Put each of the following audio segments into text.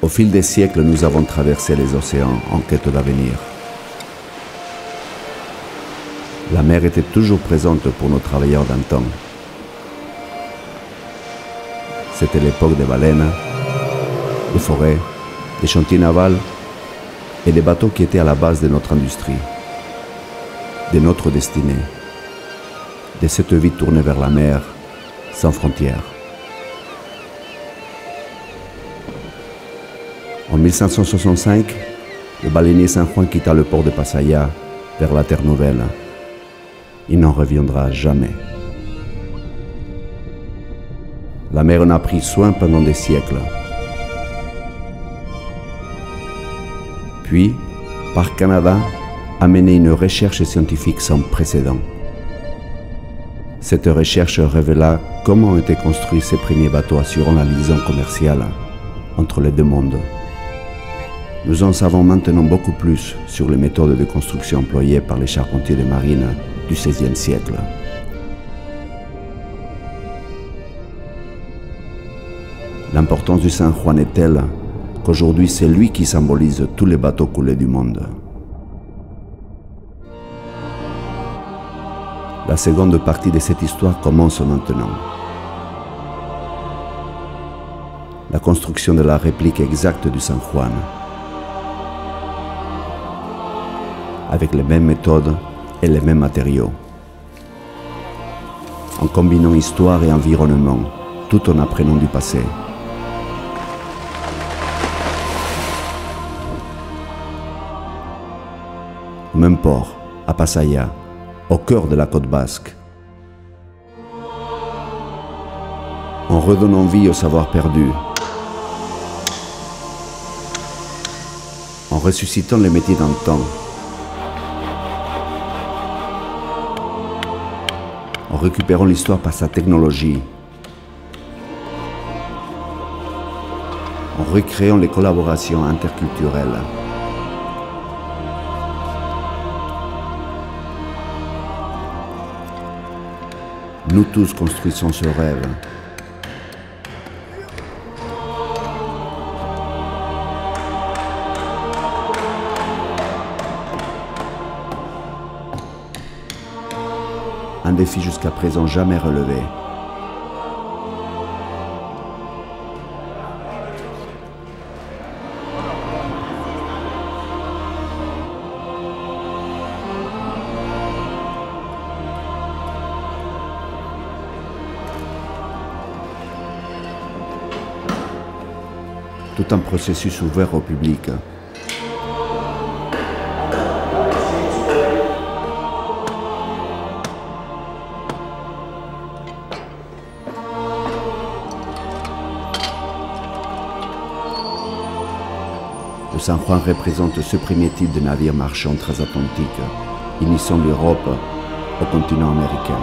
Au fil des siècles, nous avons traversé les océans en quête d'avenir. La mer était toujours présente pour nos travailleurs d'antan. C'était l'époque des baleines, des forêts, des chantiers navals et des bateaux qui étaient à la base de notre industrie, de notre destinée, de cette vie tournée vers la mer, sans frontières. En 1565, le baleinier San Juan quitta le port de Pattaya vers la Terre Nouvelle. Il n'en reviendra jamais. La mer en a pris soin pendant des siècles. Puis, Parcs Canada a mené une recherche scientifique sans précédent. Cette recherche révéla comment étaient construits ces premiers bateaux assurant la liaison commerciale entre les deux mondes. Nous en savons maintenant beaucoup plus sur les méthodes de construction employées par les charpentiers de marine du XVIe siècle. L'importance du San Juan est telle qu'aujourd'hui c'est lui qui symbolise tous les bateaux coulés du monde. La seconde partie de cette histoire commence maintenant. La construction de la réplique exacte du San Juan, avec les mêmes méthodes et les mêmes matériaux, en combinant histoire et environnement, tout en apprenant du passé. Au même port, à Pattaya, au cœur de la côte basque, en redonnant vie au savoir perdu, en ressuscitant les métiers d'antan, en récupérant l'histoire par sa technologie, en recréant les collaborations interculturelles. Nous tous construisons ce rêve. Un défi jusqu'à présent jamais relevé. Tout un processus ouvert au public. Le San Juan représente ce premier type de navire marchand transatlantique, initiant l'Europe au continent américain.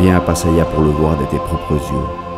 Viens à Pattaya pour le voir de tes propres yeux.